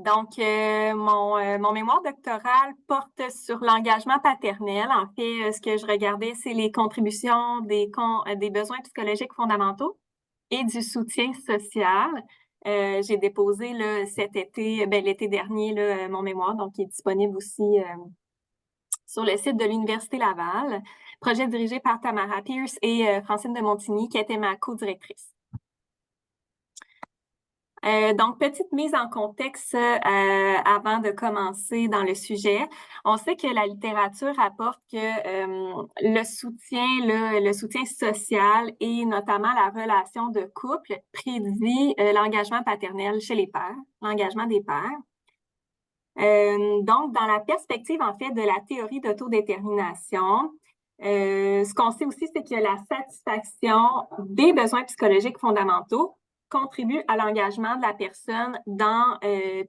Donc, mon mémoire doctoral porte sur l'engagement paternel. En fait, ce que je regardais, c'est les contributions des besoins psychologiques fondamentaux et du soutien social. J'ai déposé là, cet été, l'été dernier, là, mon mémoire, donc qui est disponible aussi sur le site de l'Université Laval. Projet dirigé par Tamara Pierce et Francine de Montigny, qui était ma co-directrice. Donc, petite mise en contexte avant de commencer dans le sujet. On sait que la littérature apporte que le soutien social et notamment la relation de couple prédit l'engagement paternel chez les pères, l'engagement des pères. Donc, dans la perspective, en fait, de la théorie d'autodétermination, ce qu'on sait aussi, c'est que la satisfaction des besoins psychologiques fondamentaux contribue à l'engagement de la personne dans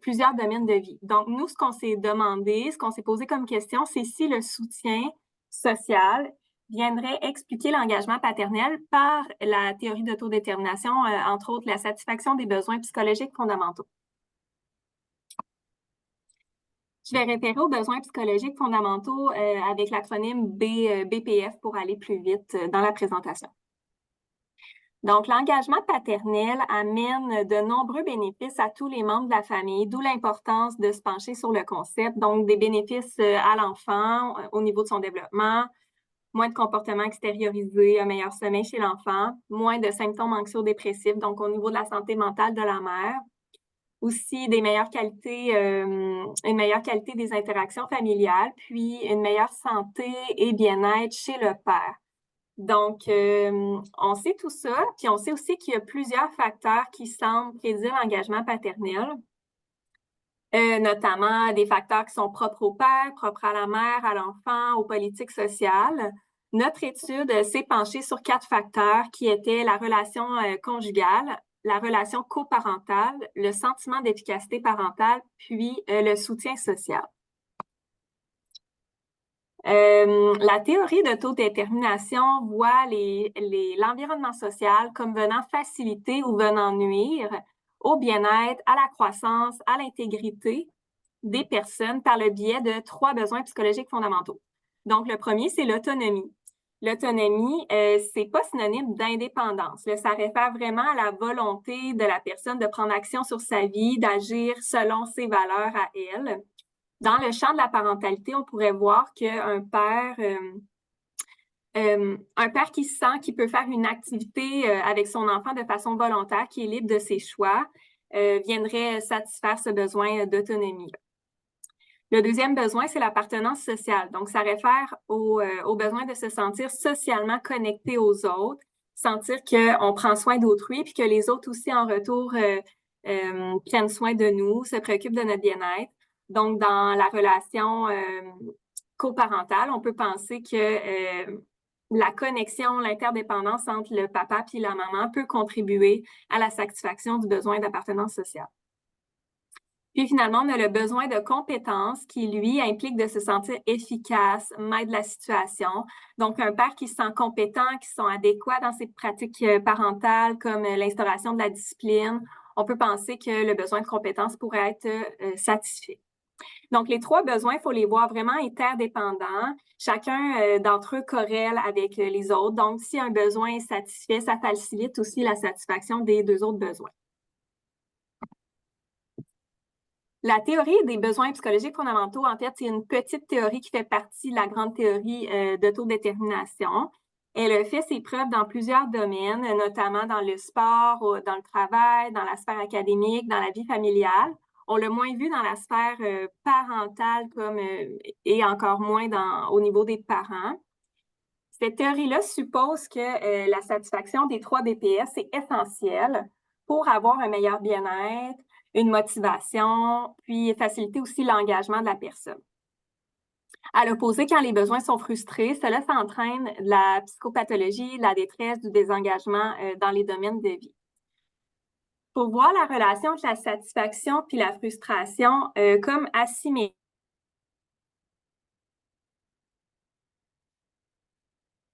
plusieurs domaines de vie. Donc, nous, ce qu'on s'est demandé, ce qu'on s'est posé comme question, c'est si le soutien social viendrait expliquer l'engagement paternel par la théorie d'autodétermination, entre autres la satisfaction des besoins psychologiques fondamentaux. Je vais référer aux besoins psychologiques fondamentaux avec l'acronyme BPF pour aller plus vite dans la présentation. Donc, l'engagement paternel amène de nombreux bénéfices à tous les membres de la famille, d'où l'importance de se pencher sur le concept. Donc, des bénéfices à l'enfant au niveau de son développement, moins de comportements extériorisés, un meilleur sommeil chez l'enfant, moins de symptômes anxio-dépressifs, donc au niveau de la santé mentale de la mère. Aussi une meilleure qualité des interactions familiales, puis une meilleure santé et bien-être chez le père. Donc, on sait tout ça, puis on sait aussi qu'il y a plusieurs facteurs qui semblent prédire l'engagement paternel, notamment des facteurs qui sont propres au père, propres à la mère, à l'enfant, aux politiques sociales. Notre étude s'est penchée sur 4 facteurs qui étaient la relation conjugale, la relation coparentale, le sentiment d'efficacité parentale, puis le soutien social. La théorie d'autodétermination voit l'environnement social comme venant faciliter ou venant nuire au bien-être, à la croissance, à l'intégrité des personnes par le biais de 3 besoins psychologiques fondamentaux. Donc, le premier, c'est l'autonomie. L'autonomie, c'est pas synonyme d'indépendance. Ça réfère vraiment à la volonté de la personne de prendre action sur sa vie, d'agir selon ses valeurs à elle. Dans le champ de la parentalité, on pourrait voir qu'un père, un père qui sent qu'il peut faire une activité avec son enfant de façon volontaire, qui est libre de ses choix, viendrait satisfaire ce besoin d'autonomie. Le deuxième besoin, c'est l'appartenance sociale. Donc, ça réfère au besoin de se sentir socialement connecté aux autres, sentir qu'on prend soin d'autrui, puis que les autres aussi, en retour, prennent soin de nous, se préoccupent de notre bien-être. Donc, dans la relation coparentale, on peut penser que la connexion, l'interdépendance entre le papa et la maman peut contribuer à la satisfaction du besoin d'appartenance sociale. Puis finalement, on a le besoin de compétences qui, lui, implique de se sentir efficace, maître de la situation. Donc, un père qui se sent compétent, qui sont adéquats dans ses pratiques parentales, comme l'instauration de la discipline, on peut penser que le besoin de compétences pourrait être satisfait. Donc, les 3 besoins, il faut les voir vraiment interdépendants. Chacun d'entre eux corrèle avec les autres. Donc, si un besoin est satisfait, ça facilite aussi la satisfaction des 2 autres besoins. La théorie des besoins psychologiques fondamentaux, en fait, c'est une petite théorie qui fait partie de la grande théorie d'autodétermination. Elle a fait ses preuves dans plusieurs domaines, notamment dans le sport, dans le travail, dans la sphère académique, dans la vie familiale. On l'a moins vu dans la sphère parentale et encore moins au niveau des parents. Cette théorie-là suppose que la satisfaction des 3 BPS est essentielle pour avoir un meilleur bien-être, une motivation, puis faciliter aussi l'engagement de la personne. À l'opposé, quand les besoins sont frustrés, cela entraîne la psychopathologie, la détresse, du désengagement dans les domaines de vie. Pour voir la relation entre la satisfaction puis la frustration comme asymétrique,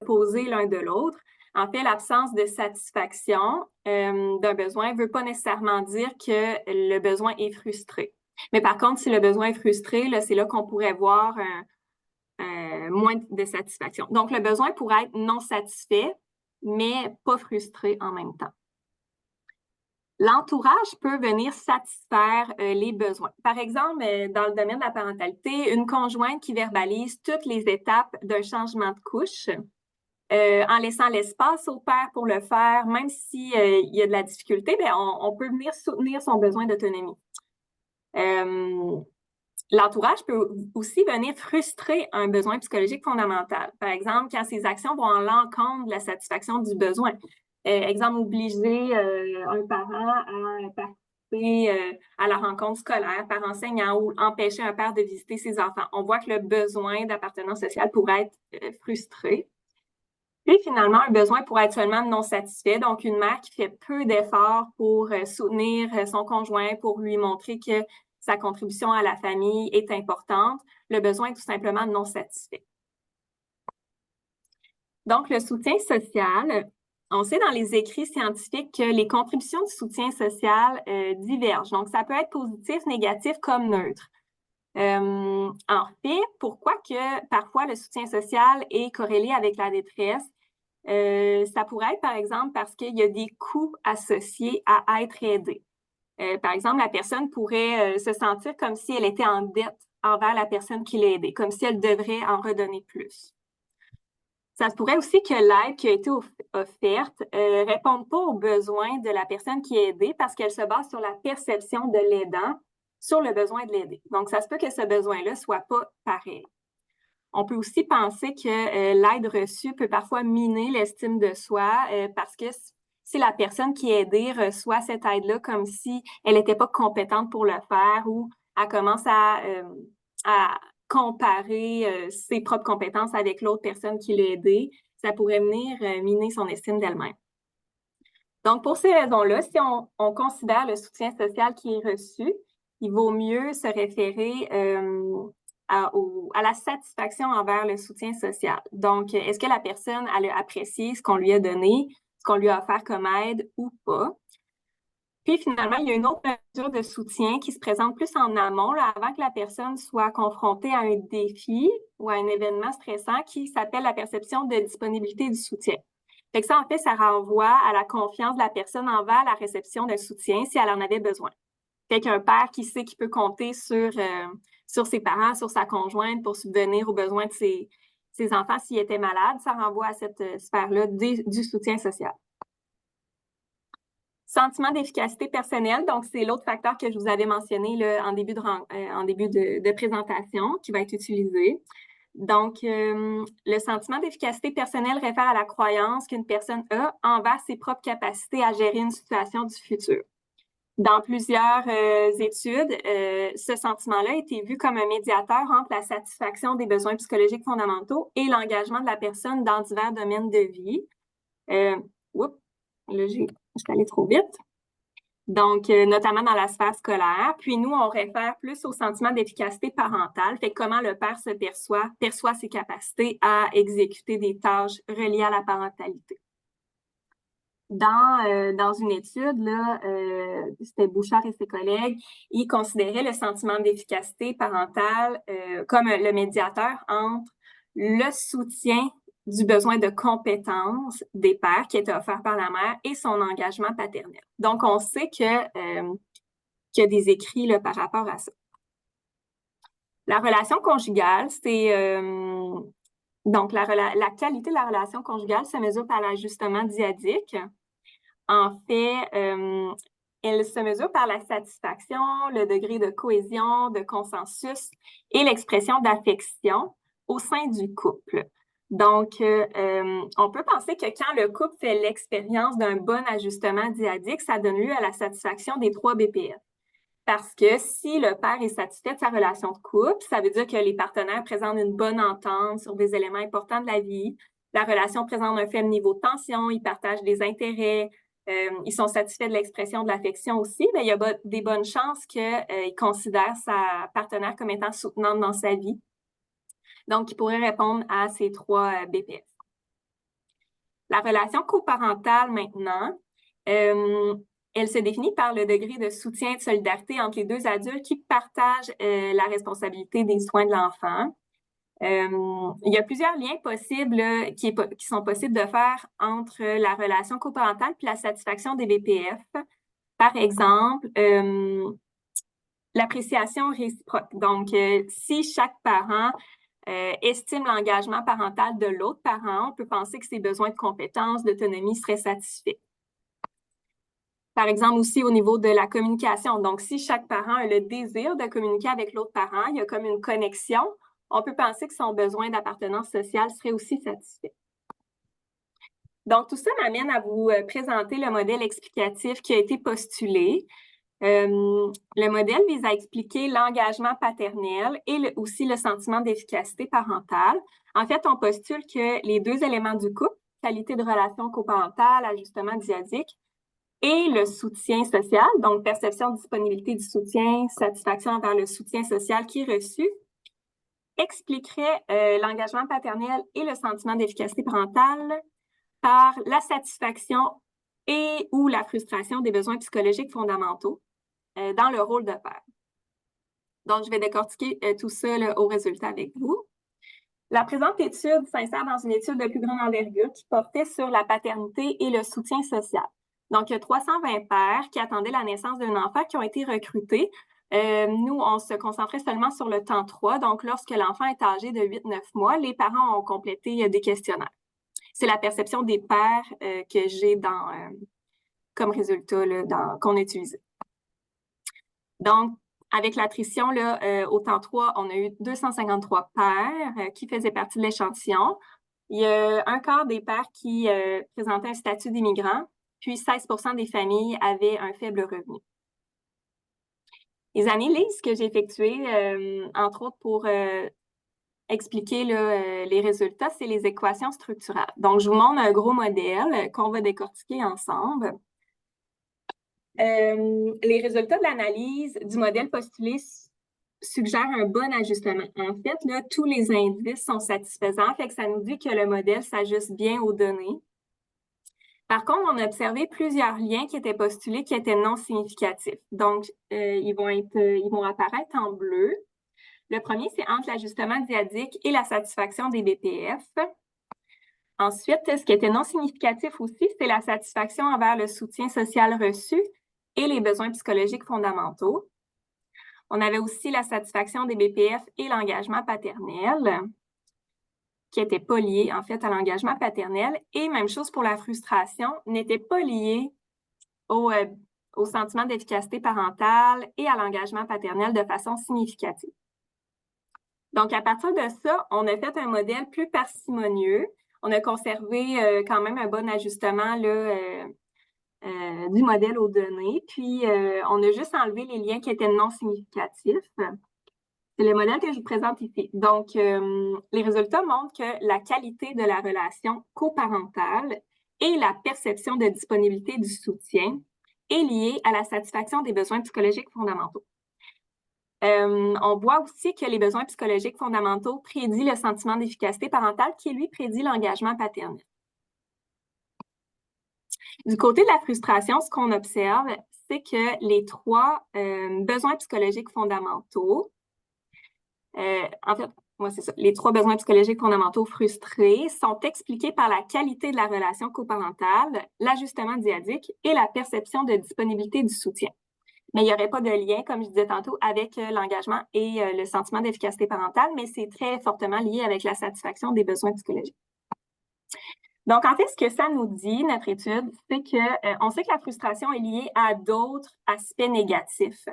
opposés l'un de l'autre. En fait, l'absence de satisfaction d'un besoin ne veut pas nécessairement dire que le besoin est frustré. Mais par contre, si le besoin est frustré, là, c'est là qu'on pourrait voir moins de satisfaction. Donc, le besoin pourrait être non satisfait, mais pas frustré en même temps. L'entourage peut venir satisfaire les besoins. Par exemple, dans le domaine de la parentalité, une conjointe qui verbalise toutes les étapes d'un changement de couche, en laissant l'espace au père pour le faire, même s'il y a de la difficulté, bien, on peut venir soutenir son besoin d'autonomie. L'entourage peut aussi venir frustrer un besoin psychologique fondamental. Par exemple, quand ses actions vont en l'encontre de la satisfaction du besoin. Exemple, obliger un parent à participer à la rencontre scolaire par enseignant ou empêcher un père de visiter ses enfants. On voit que le besoin d'appartenance sociale pourrait être frustré. Puis finalement, un besoin pourrait être seulement non satisfait. Donc, une mère qui fait peu d'efforts pour soutenir son conjoint, pour lui montrer que sa contribution à la famille est importante. Le besoin est tout simplement non satisfait. Donc, le soutien social, on sait dans les écrits scientifiques que les contributions du soutien social divergent. Donc, ça peut être positif, négatif comme neutre. En fait, pourquoi que parfois le soutien social est corrélé avec la détresse? Ça pourrait être, par exemple, parce qu'il y a des coûts associés à être aidée. Par exemple, la personne pourrait se sentir comme si elle était en dette envers la personne qui l'a aidée, comme si elle devrait en redonner plus. Ça se pourrait aussi que l'aide qui a été offerte ne réponde pas aux besoins de la personne qui est aidée parce qu'elle se base sur la perception de l'aidant sur le besoin de l'aider. Donc, ça se peut que ce besoin-là soit pas pareil. On peut aussi penser que l'aide reçue peut parfois miner l'estime de soi parce que si la personne qui est aidée reçoit cette aide-là comme si elle n'était pas compétente pour le faire ou elle commence à comparer ses propres compétences avec l'autre personne qui l'a aidée, ça pourrait venir miner son estime d'elle-même. Donc, pour ces raisons-là, si on considère le soutien social qui est reçu, il vaut mieux se référer à la satisfaction envers le soutien social. Donc, est-ce que la personne elle a apprécié ce qu'on lui a donné, ce qu'on lui a offert comme aide ou pas? Puis finalement, il y a une autre mesure de soutien qui se présente plus en amont, là, avant que la personne soit confrontée à un défi ou à un événement stressant qui s'appelle la perception de disponibilité du soutien. Fait que ça, en fait, ça renvoie à la confiance de la personne envers la réception d'un soutien si elle en avait besoin. Fait qu'un père qui sait qu'il peut compter sur ses parents, sur sa conjointe pour subvenir aux besoins de ses enfants s'ils étaient malades, ça renvoie à cette sphère-là du soutien social. Sentiment d'efficacité personnelle, donc c'est l'autre facteur que je vous avais mentionné là, en début de présentation qui va être utilisé. Donc, le sentiment d'efficacité personnelle réfère à la croyance qu'une personne a envers ses propres capacités à gérer une situation du futur. Dans plusieurs études, ce sentiment-là a été vu comme un médiateur entre la satisfaction des besoins psychologiques fondamentaux et l'engagement de la personne dans divers domaines de vie. Là, je suis allée trop vite. Donc, notamment dans la sphère scolaire. Puis nous, on réfère plus au sentiment d'efficacité parentale, fait comment le père se perçoit ses capacités à exécuter des tâches reliées à la parentalité. Dans une étude, là, c'était Bouchard et ses collègues, ils considéraient le sentiment d'efficacité parentale comme le médiateur entre le soutien du besoin de compétences des pères qui était offert par la mère et son engagement paternel. Donc, on sait qu'il y a des écrits là, par rapport à ça. La relation conjugale, c'est... donc, la qualité de la relation conjugale se mesure par l'ajustement dyadique. En fait, elle se mesure par la satisfaction, le degré de cohésion, de consensus et l'expression d'affection au sein du couple. Donc, on peut penser que quand le couple fait l'expérience d'un bon ajustement dyadique, ça donne lieu à la satisfaction des 3 BPF. Parce que si le père est satisfait de sa relation de couple, ça veut dire que les partenaires présentent une bonne entente sur des éléments importants de la vie. La relation présente un faible niveau de tension, ils partagent des intérêts, ils sont satisfaits de l'expression de l'affection aussi, mais il y a des bonnes chances qu'ils considèrent sa partenaire comme étant soutenante dans sa vie. Donc, il pourrait répondre à ces 3 BPF. La relation coparentale, maintenant, elle Elle se définit par le degré de soutien et de solidarité entre les deux adultes qui partagent la responsabilité des soins de l'enfant. Il y a plusieurs liens possibles qui sont possibles de faire entre la relation coparentale et la satisfaction des BPF. Par exemple, l'appréciation réciproque. Donc, si chaque parent estime l'engagement parental de l'autre parent, on peut penser que ses besoins de compétences, d'autonomie seraient satisfaits. Par exemple, aussi au niveau de la communication. Donc, si chaque parent a le désir de communiquer avec l'autre parent, il y a comme une connexion, on peut penser que son besoin d'appartenance sociale serait aussi satisfait. Donc, tout ça m'amène à vous présenter le modèle explicatif qui a été postulé. Le modèle vise à expliquer l'engagement paternel et aussi le sentiment d'efficacité parentale. En fait, on postule que les deux éléments du couple, qualité de relation coparentale, ajustement dyadique, et le soutien social, donc perception de disponibilité du soutien, satisfaction envers le soutien social qui est reçu, expliquerait l'engagement paternel et le sentiment d'efficacité parentale par la satisfaction et ou la frustration des besoins psychologiques fondamentaux dans le rôle de père. Donc, je vais décortiquer tout ça là, au résultat avec vous. La présente étude s'insère dans une étude de plus grande envergure qui portait sur la paternité et le soutien social. Donc, il y a 320 pères qui attendaient la naissance d'un enfant qui ont été recrutés. Nous, on se concentrait seulement sur le temps 3. Donc, lorsque l'enfant est âgé de 8-9 mois, les parents ont complété des questionnaires. C'est la perception des pères que j'ai comme résultat qu'on a utilisé. Donc, avec l'attrition, au temps 3, on a eu 253 pères qui faisaient partie de l'échantillon. Il y a un quart des pères qui présentaient un statut d'immigrant, puis 16% des familles avaient un faible revenu. Les analyses que j'ai effectuées, entre autres pour expliquer les résultats, c'est les équations structurales. Donc, je vous montre un gros modèle qu'on va décortiquer ensemble. Les résultats de l'analyse du modèle postulé suggèrent un bon ajustement. En fait, là, tous les indices sont satisfaisants, fait que ça nous dit que le modèle s'ajuste bien aux données. Par contre, on a observé plusieurs liens qui étaient postulés qui étaient non significatifs. Donc, ils vont apparaître en bleu. Le premier, c'est entre l'ajustement dyadique et la satisfaction des BPF. Ensuite, ce qui était non significatif aussi, c'est la satisfaction envers le soutien social reçu et les besoins psychologiques fondamentaux. On avait aussi la satisfaction des BPF et l'engagement paternel, qui n'étaient pas liés, en fait, à l'engagement paternel. Et même chose pour la frustration, n'était pas liée au sentiment d'efficacité parentale et à l'engagement paternel de façon significative. Donc, à partir de ça, on a fait un modèle plus parcimonieux. On a conservé quand même un bon ajustement du modèle aux données. Puis, on a juste enlevé les liens qui étaient non significatifs. C'est le modèle que je vous présente ici. Donc, les résultats montrent que la qualité de la relation coparentale et la perception de disponibilité du soutien est liée à la satisfaction des besoins psychologiques fondamentaux. On voit aussi que les besoins psychologiques fondamentaux prédisent le sentiment d'efficacité parentale qui, lui, prédit l'engagement paternel. Du côté de la frustration, ce qu'on observe, c'est que les trois besoins psychologiques fondamentaux, en fait, moi, c'est ça, les trois besoins psychologiques fondamentaux frustrés sont expliqués par la qualité de la relation coparentale, l'ajustement dyadique et la perception de disponibilité du soutien. Mais il n'y aurait pas de lien, comme je disais tantôt, avec l'engagement et le sentiment d'efficacité parentale, mais c'est très fortement lié avec la satisfaction des besoins psychologiques. Donc, en fait, ce que ça nous dit, notre étude, c'est qu'on sait que la frustration est liée à d'autres aspects négatifs.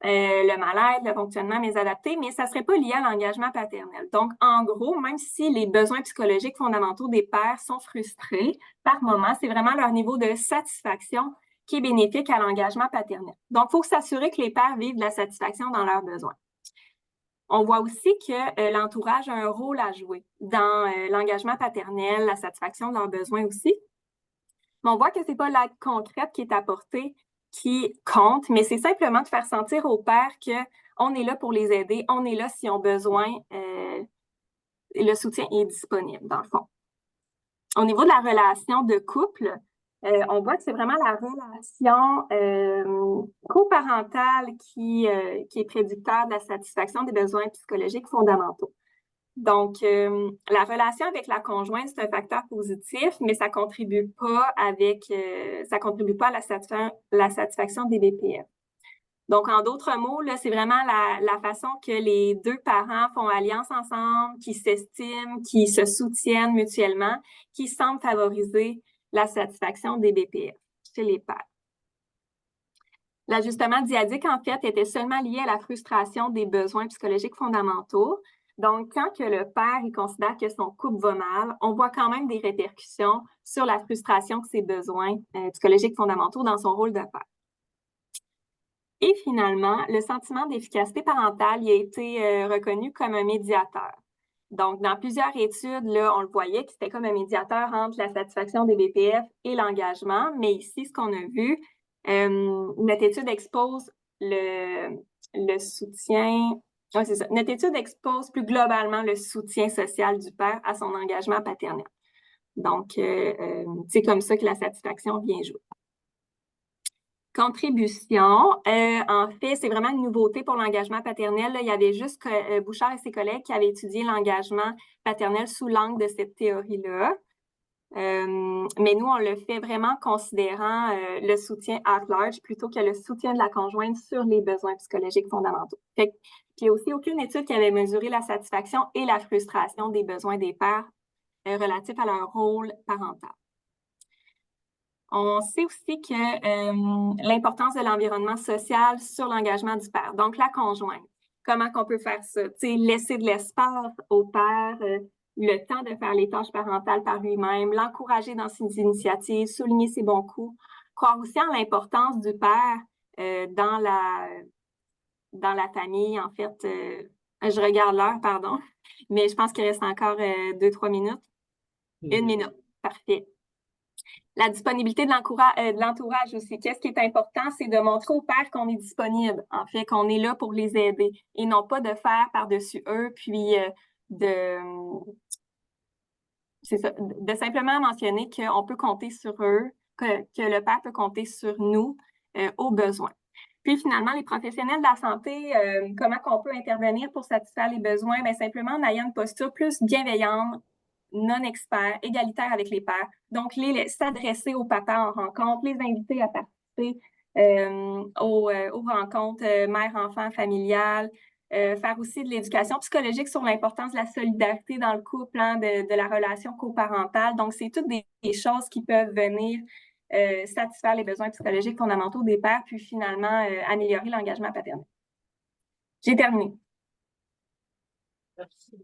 Le mal-être, le fonctionnement mésadapté, mais ça ne serait pas lié à l'engagement paternel. Donc, en gros, même si les besoins psychologiques fondamentaux des pères sont frustrés, par moment, c'est vraiment leur niveau de satisfaction qui est bénéfique à l'engagement paternel. Donc, il faut s'assurer que les pères vivent de la satisfaction dans leurs besoins. On voit aussi que l'entourage a un rôle à jouer dans l'engagement paternel, la satisfaction de leurs besoins aussi. Mais on voit que ce n'est pas l'aide concrète qui est apportée qui compte, mais c'est simplement de faire sentir aux pères qu'on est là pour les aider, on est là s'ils ont besoin, le soutien est disponible, dans le fond. Au niveau de la relation de couple, on voit que c'est vraiment la relation coparentale qui est prédicteur de la satisfaction des besoins psychologiques fondamentaux. Donc, la relation avec la conjointe, c'est un facteur positif, mais ça contribue pas à la satisfaction des BPF. Donc, en d'autres mots, là, c'est vraiment la façon que les deux parents font alliance ensemble, qui s'estiment, qui se soutiennent mutuellement, qui semble favoriser la satisfaction des BPF chez les pères. L'ajustement dyadique, en fait, était seulement lié à la frustration des besoins psychologiques fondamentaux. Donc, quand que le père il considère que son couple va mal, on voit quand même des répercussions sur la frustration de ses besoins psychologiques fondamentaux dans son rôle de père. Et finalement, le sentiment d'efficacité parentale il a été reconnu comme un médiateur. Donc, dans plusieurs études, là, on le voyait que c'était comme un médiateur entre la satisfaction des BPF et l'engagement. Mais ici, ce qu'on a vu, notre étude expose le soutien. Ouais, c'est ça. Notre étude expose plus globalement le soutien social du père à son engagement paternel. Donc, c'est comme ça que la satisfaction vient jouer. Contribution, en fait, c'est vraiment une nouveauté pour l'engagement paternel. Là. Il y avait juste Bouchard et ses collègues qui avaient étudié l'engagement paternel sous l'angle de cette théorie-là. Mais nous, on le fait vraiment considérant le soutien at large plutôt que le soutien de la conjointe sur les besoins psychologiques fondamentaux. Fait qu'il n'y a aussi aucune étude qui avait mesuré la satisfaction et la frustration des besoins des pères relatifs à leur rôle parental. On sait aussi que l'importance de l'environnement social sur l'engagement du père, donc la conjointe. Comment qu'on peut faire ça? Laisser de l'espace au père, le temps de faire les tâches parentales par lui-même, l'encourager dans ses initiatives, souligner ses bons coups, croire aussi en l'importance du père dans la famille. En fait, je regarde l'heure, pardon, mais je pense qu'il reste encore 2-3 minutes. 1 minute, parfait. La disponibilité de l'entourage aussi. Qu'est-ce qui est important, c'est de montrer aux pères qu'on est disponible, en fait, qu'on est là pour les aider et non pas de faire par-dessus eux, puis de simplement mentionner qu'on peut compter sur eux, que le père peut compter sur nous au besoin. Puis finalement, les professionnels de la santé, comment qu'on peut intervenir pour satisfaire les besoins? Bien, simplement en ayant une posture plus bienveillante, non experts, égalitaires avec les pères. Donc, s'adresser aux papas en rencontre, les inviter à participer aux rencontres mère-enfant familiales, faire aussi de l'éducation psychologique sur l'importance de la solidarité dans le couple, hein, de la relation coparentale. Donc, c'est toutes des choses qui peuvent venir satisfaire les besoins psychologiques fondamentaux des pères, puis finalement améliorer l'engagement paternel. J'ai terminé. Merci.